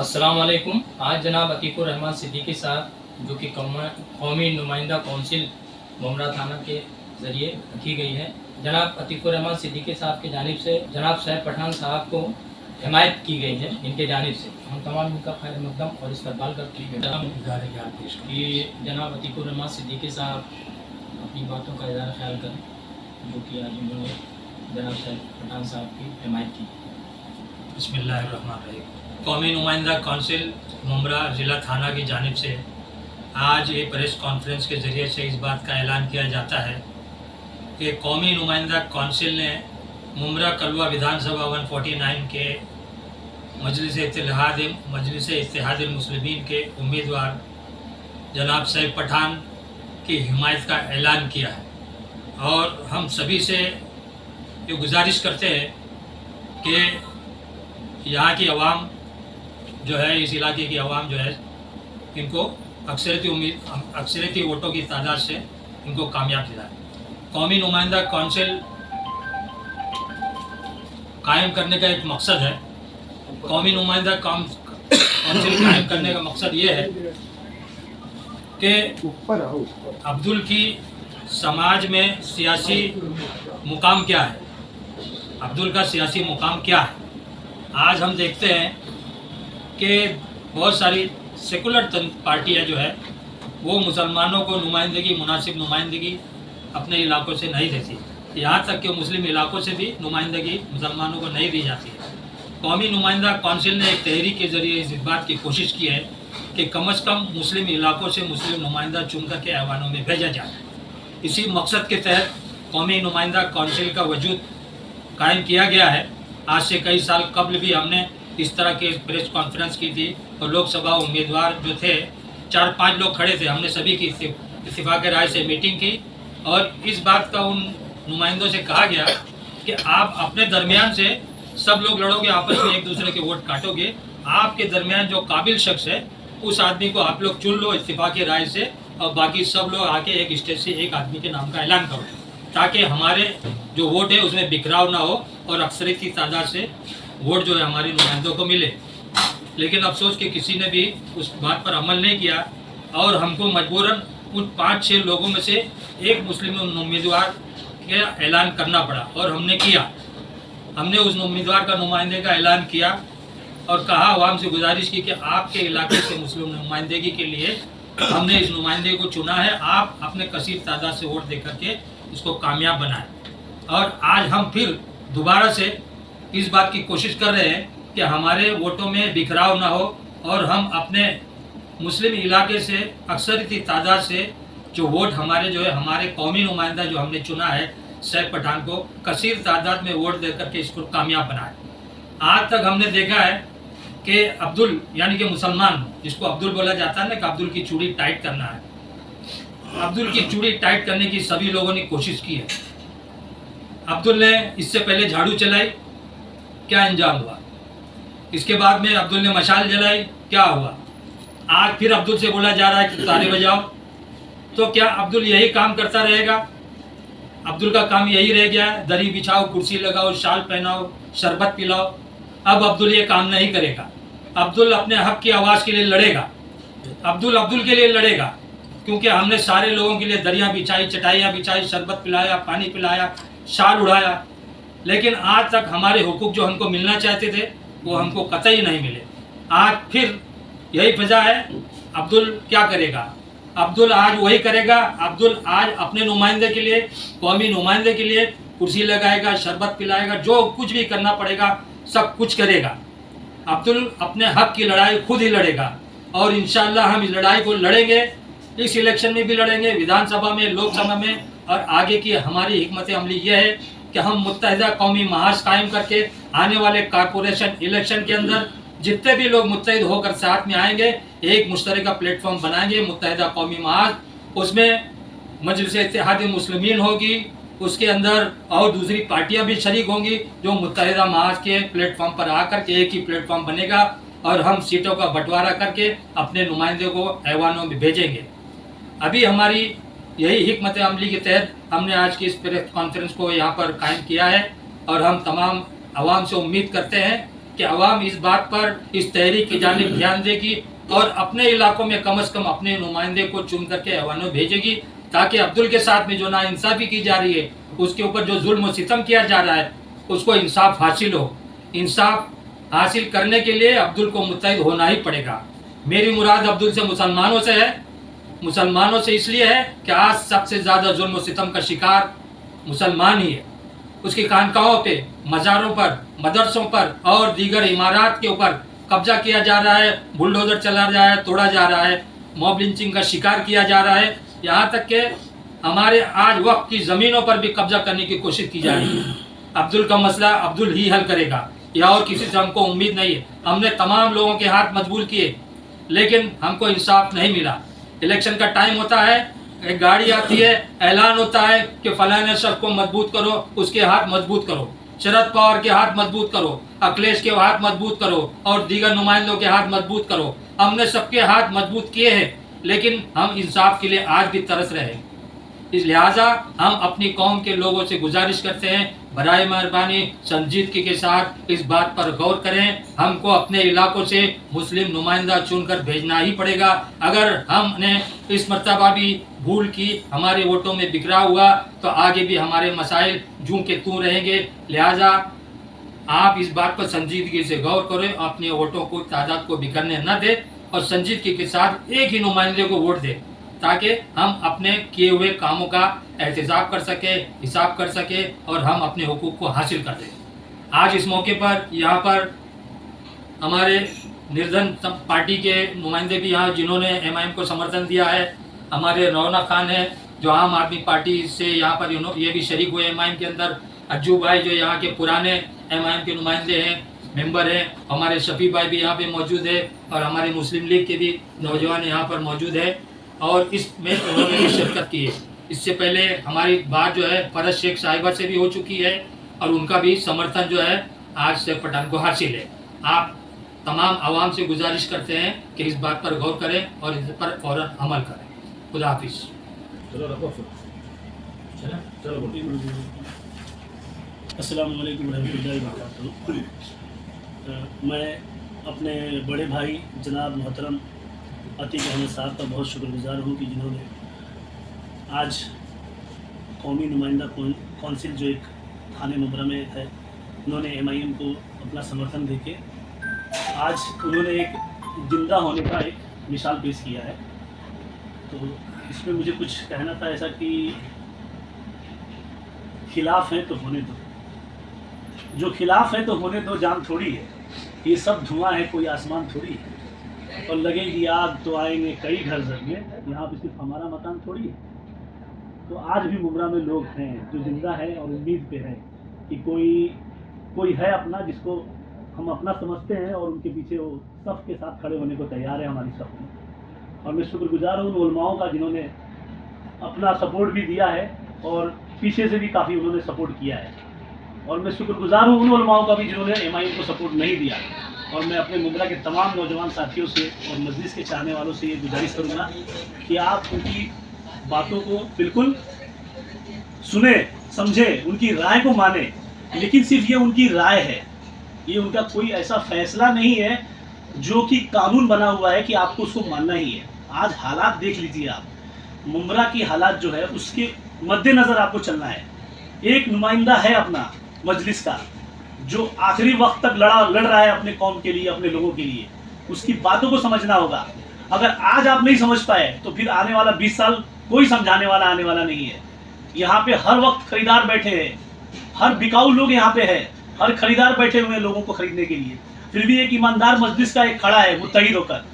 अस्सलाम वालेकुम। आज जनाब अतीकुर रहमान सिद्दीकी साहब जो कि कौमी नुमाइंदा कौंसिल मुमरा थाना के ज़रिए रखी गई है, जनाब अतीकुर रहमान सिद्दीकी साहब की जानिब से जनाब सैफ पठान साहब को हिमायत की गई है। इनके जानिब से हम तमाम इनका खैर मकदम और इस्तकबाल करते हैं कि जनाब अतीकुर रहमान सिद्दीकी साहब अपनी बातों का इज़हार ख्याल करें जो कि आज उन्होंने जनाब सैफ पठान साहब की हिमायत की। बिस्मिल्लाहिर्रहमानिर्रहीम। कौमी नुमाइंदा कौंसिल मुमरा ज़िला थाना की जानिब से आज ये प्रेस कॉन्फ्रेंस के ज़रिए से इस बात का ऐलान किया जाता है कि कौमी नुमाइंदा कौंसिल ने मुमरा कलवा विधानसभा 149 के मजलिस इत्तेहादुल मुस्लिमीन के उम्मीदवार जनाब सैफ पठान की हिमायत का ऐलान किया है। और हम सभी से ये गुजारिश करते हैं कि यहाँ की आवाम जो है, इस इलाके की आवाम जो है, इनको अक्सरियती वोटों की तादाद से इनको कामयाब दिलाए। कौमी नुमाइंदा कौंसिल कायम करने का एक मकसद है। कौमी नुमाइंदा कौंसिल कायम करने का मकसद ये है कि अब्दुल की समाज में सियासी मुकाम क्या है, अब्दुल का सियासी मुकाम क्या है। आज हम देखते हैं कि बहुत सारी सेकुलर पार्टियां जो है वो मुसलमानों को मुनासिब नुमाइंदगी अपने इलाकों से नहीं देती। यहाँ तक कि मुस्लिम इलाकों से भी नुमाइंदगी मुसलमानों को नहीं दी जाती है। कौमी नुमाइंदा कौंसिल ने एक तहरीक के ज़रिए इस बात की कोशिश की है कि कम अज़ कम मुस्लिम इलाकों से मुस्लिम नुमाइंदा चुन कर के ऐवानों में भेजा जाए। इसी मकसद के तहत कौमी नुमाइंदा कौंसिल का वजूद कायम किया गया है। आज से कई साल कबल भी हमने इस तरह के प्रेस कॉन्फ्रेंस की थी और लोकसभा उम्मीदवार जो थे 4-5 लोग खड़े थे, हमने सभी की इत्तिफाक़ राय से मीटिंग की और इस बात का उन नुमाइंदों से कहा गया कि आप अपने दरमियान से सब लोग लड़ोगे, आपस में एक दूसरे के वोट काटोगे, आपके दरमियान जो काबिल शख्स है उस आदमी को आप लोग चुन लो इत्तिफाक़ राय से और बाकी सब लोग आके एक स्टेज से एक आदमी के नाम का ऐलान करो ताकि हमारे जो वोट है उसमें बिखराव ना हो और अक्सरियत की तादाद से वोट जो है हमारे नुमाइंदों को मिले। लेकिन अफसोस कि किसी ने भी उस बात पर अमल नहीं किया और हमको मजबूरन उन 5-6 लोगों में से एक मुस्लिम उम्मीदवार का ऐलान करना पड़ा और हमने किया। हमने उस उम्मीदवार का नुमाइंदे का ऐलान किया और कहा, आवाम से गुजारिश की कि आपके इलाके से मुस्लिम नुमाइंदगी के लिए हमने इस नुमाइंदे को चुना है, आप अपने कसीर तादाद से वोट दे करके उसको कामयाब बनाएं। और आज हम फिर दोबारा से इस बात की कोशिश कर रहे हैं कि हमारे वोटों में बिखराव ना हो और हम अपने मुस्लिम इलाके से अक्सरियती तादाद से जो वोट हमारे जो है हमारे कौमी नुमाइंदा जो हमने चुना है सैफ पठान को कसीर तादाद में वोट दे करके इसको कामयाब बनाए। आज तक हमने देखा है कि अब्दुल यानी कि मुसलमान जिसको अब्दुल बोला जाता है ना कि अब्दुल की चूड़ी टाइट करना है, अब्दुल की चूड़ी टाइट करने की सभी लोगों ने कोशिश की है। अब्दुल ने इससे पहले झाड़ू चलाई, क्या अंजाम हुआ। इसके बाद में अब्दुल ने मशाल जलाई, क्या हुआ। आज फिर अब्दुल से बोला जा रहा है कि तारे बजाओ। तो क्या अब्दुल यही काम करता रहेगा? अब्दुल का काम यही रह गया है, दरी बिछाओ, कुर्सी लगाओ, शाल पहनाओ, शरबत पिलाओ। अब अब्दुल ये काम नहीं करेगा। अब्दुल अपने हक की आवाज़ के लिए लड़ेगा। अब्दुल के लिए लड़ेगा क्योंकि हमने सारे लोगों के लिए दरियाँ बिछाई, चटाइयाँ बिछाई, शरबत पिलाया, पानी पिलाया, शाल उड़ाया, लेकिन आज तक हमारे हुकूक जो हमको मिलना चाहते थे वो हमको कतई नहीं मिले। आज फिर यही वजह है। अब्दुल क्या करेगा? अब्दुल आज वही करेगा। अब्दुल आज अपने नुमाइंदे के लिए, कौमी नुमाइंदे के लिए कुर्सी लगाएगा, शरबत पिलाएगा, जो कुछ भी करना पड़ेगा सब कुछ करेगा। अब्दुल अपने हक की लड़ाई खुद ही लड़ेगा और इंशाअल्लाह हम इस लड़ाई को लड़ेंगे। इस इलेक्शन में भी लड़ेंगे, विधानसभा में, लोकसभा में, और आगे की हमारी हिकमत अमली यह है कि हम मुत्तहिदा कौमी महाज कायम करके आने वाले कॉर्पोरेशन इलेक्शन के अंदर जितने भी लोग मुत्तहिद होकर साथ में आएंगे एक मुश्तरका प्लेटफॉर्म बनाएंगे, मुत्तहिदा कौमी महाज। उसमें मजलिस इत्तेहादुल मुस्लिमीन होगी, उसके अंदर और दूसरी पार्टियां भी शरीक होंगी जो मुत्तहिदा महाज के प्लेटफॉर्म पर आकर के एक ही प्लेटफॉर्म बनेगा और हम सीटों का बंटवारा करके अपने नुमाइंदे को ऐवानों में भेजेंगे। अभी हमारी यही हिकमत अमली के तहत हमने आज की इस प्रेस कॉन्फ्रेंस को यहाँ पर कायम किया है और हम तमाम आवाम से उम्मीद करते हैं कि अवाम इस बात पर, इस तहरीक की जानिब ध्यान देगी और अपने इलाकों में कम से कम अपने नुमाइंदे को चुन करके ऐवान में भेजेगी, ताकि अब्दुल के साथ में जो नाइंसाफ़ी की जा रही है, उसके ऊपर जो जुल्म और सितम किया जा रहा है, उसको इंसाफ हासिल हो। इंसाफ हासिल करने के लिए अब्दुल को मुत्तहिद होना ही पड़ेगा। मेरी मुराद अब्दुल से मुसलमानों से है। मुसलमानों से इसलिए है कि आज सबसे ज़्यादा जुल्म और सितम का शिकार मुसलमान ही है। उसकी खानकाहों पे, मज़ारों पर, मदरसों पर और दीगर इमारात के ऊपर कब्जा किया जा रहा है, बुलडोज़र चला जा रहा है, तोड़ा जा रहा है, मॉब लिंचिंग का शिकार किया जा रहा है। यहाँ तक कि हमारे आज वक्त की ज़मीनों पर भी कब्जा करने की कोशिश की जा रही है। अब्दुल का मसला अब्दुल ही हल करेगा, या और किसी से हमको उम्मीद नहीं है। हमने तमाम लोगों के हाथ मजबूर किए, लेकिन हमको इंसाफ नहीं मिला। इलेक्शन का टाइम होता है, एक गाड़ी आती है, ऐलान होता है कि फलाने शख्स को मजबूत करो, उसके हाथ मजबूत करो, शरद पवार के हाथ मजबूत करो, अखिलेश के हाथ मजबूत करो और दीगर नुमाइंदों के हाथ मजबूत करो। हमने सबके हाथ मजबूत किए हैं, लेकिन हम इंसाफ के लिए आज भी तरस रहे हैं। इस लिहाजा हम अपनी कौम के लोगों से गुजारिश करते हैं, बराए मेहरबानी संजीदगी के साथ इस बात पर गौर करें। हमको अपने इलाकों से मुस्लिम नुमाइंदा चुनकर भेजना ही पड़ेगा। अगर हमने इस मर्तबा भी भूल की, हमारे वोटों में बिखरा हुआ, तो आगे भी हमारे मसाइल जूं के तूं रहेंगे। लिहाजा आप इस बात पर संजीदगी से गौर करें, अपने वोटों को तादाद को बिखरने न दें और संजीदगी के साथ एक ही नुमाइंदे को वोट दें, ताकि हम अपने किए हुए कामों का एहतसाब कर सके, हिसाब कर सके और हम अपने हुकूक को हासिल कर दें। आज इस मौके पर यहाँ पर हमारे निर्धन पार्टी के नुमाइंदे भी यहाँ, जिन्होंने एमआईएम को समर्थन दिया है। हमारे रौनक खान है जो आम आदमी पार्टी से यहाँ पर ये भी शरीक हुए एमआईएम के अंदर। अज्जू भाई जो यहाँ के पुराने एमआईएम के नुमाइंदे हैं, मेंबर हैं। हमारे शफी भाई भी यहाँ पे मौजूद है और हमारे मुस्लिम लीग के भी नौजवान यहाँ पर मौजूद है और इसमें उन्होंने भी शिरकत की है। इससे पहले हमारी बात जो है फरज शेख साहिबा से भी हो चुकी है और उनका भी समर्थन जो है आज से पठान को हासिल है। आप तमाम आवाम से गुजारिश करते हैं कि इस बात पर गौर करें और इस पर फौरन अमल करें। खुदा हाफिज़। अस्सलामु अलैकुम रहमतुल्लाहि व बरकातहू। मैं अपने बड़े भाई जनाब मोहतरम अतीक अहमद साहब का बहुत शुक्रगुजार हूँ कि जिन्होंने आज कौमी नुमाइंदा कौंसिल जो एक थाने मुबरा में है, उन्होंने एमआईएम को अपना समर्थन देके आज उन्होंने एक जिंदा होने का एक मिसाल पेश किया है। तो इसमें मुझे कुछ कहना था ऐसा कि खिलाफ है तो होने दो, जो खिलाफ है तो होने दो, जान थोड़ी है ये सब धुआं है, कोई आसमान थोड़ी है, और लगेगी आग तो आएंगे कई घर जलने, यहाँ पे सिर्फ हमारा मकान थोड़ी है। तो आज भी मुमरा में लोग हैं जो जिंदा है और उम्मीद पे है कि कोई है अपना जिसको हम अपना समझते हैं और उनके पीछे वो सफ़ के साथ खड़े होने को तैयार है हमारी सफ़ में। और मैं शुक्रगुजार हूँ उन उलमाओं का जिन्होंने अपना सपोर्ट भी दिया है और पीछे से भी काफ़ी उन्होंने सपोर्ट किया है। और मैं शुक्रगुजार हूँ उन उलमाओं का भी जिन्होंने एमआईएम को सपोर्ट नहीं दिया। और मैं अपने मुमरा के तमाम नौजवान साथियों से और मजलिस के चाहने वालों से ये गुजारिश करूँगा कि आप उनकी बातों को बिल्कुल सुने, समझे, उनकी राय को माने, लेकिन सिर्फ ये उनकी राय है, ये उनका कोई ऐसा फैसला नहीं है जो कि कानून बना हुआ है कि आपको उसको मानना ही है। आज हालात देख लीजिए आप, मुमरा की हालात जो है उसके मद्देनज़र आपको चलना है। एक नुमाइंदा है अपना मजलिस का जो आखिरी वक्त तक लड़ रहा है अपने कौम के लिए, अपने लोगों के लिए, उसकी बातों को समझना होगा। अगर आज आप नहीं समझ पाए तो फिर आने वाला 20 साल कोई समझाने वाला आने वाला नहीं है। यहाँ पे हर वक्त खरीदार बैठे हैं, हर बिकाऊ लोग यहाँ पे है, हर खरीदार बैठे हुए हैं लोगों को खरीदने के लिए। फिर भी एक ईमानदार मजलिस का एक खड़ा है मुत्तहिद होकर,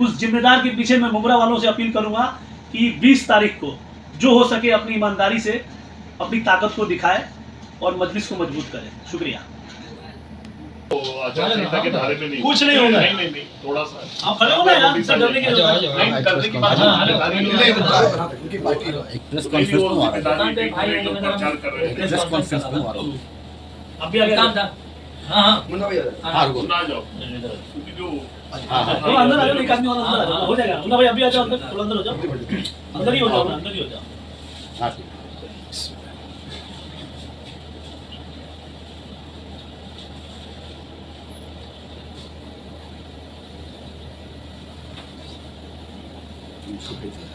उस जिम्मेदार के पीछे मैं मुमरा वालों से अपील करूँगा कि 20 तारीख को जो हो सके अपनी ईमानदारी से अपनी ताकत को दिखाए और मजलिस को मजबूत करे। शुक्रिया। आचारसंहिता के बारे में नहीं, कुछ नहीं होगा। नहीं, थोड़ा सा आप खड़े हो ना यार, इससे डरने की जरूरत नहीं। नहीं, करने की बात नहीं। उनकी पार्टी एक प्रेस कॉन्फ्रेंस में आ रहा है, प्रचार कर रहे हैं। प्रेस कॉन्फ्रेंस में आ रहा है। अब भी आ गया। हाँ, हार गो सुना जाओ क्योंकि जो तो अंदर आ जाओ, एक आदमी और अंदर आ जाओ, हो जाएगा। मुन्ना भाई अभी आ जाओ अंदर, थोड़ा अंदर हो जाओ, अंदर ही हो जाओ, अंदर ही हो जाओ। हाँ, उसको भेज दो।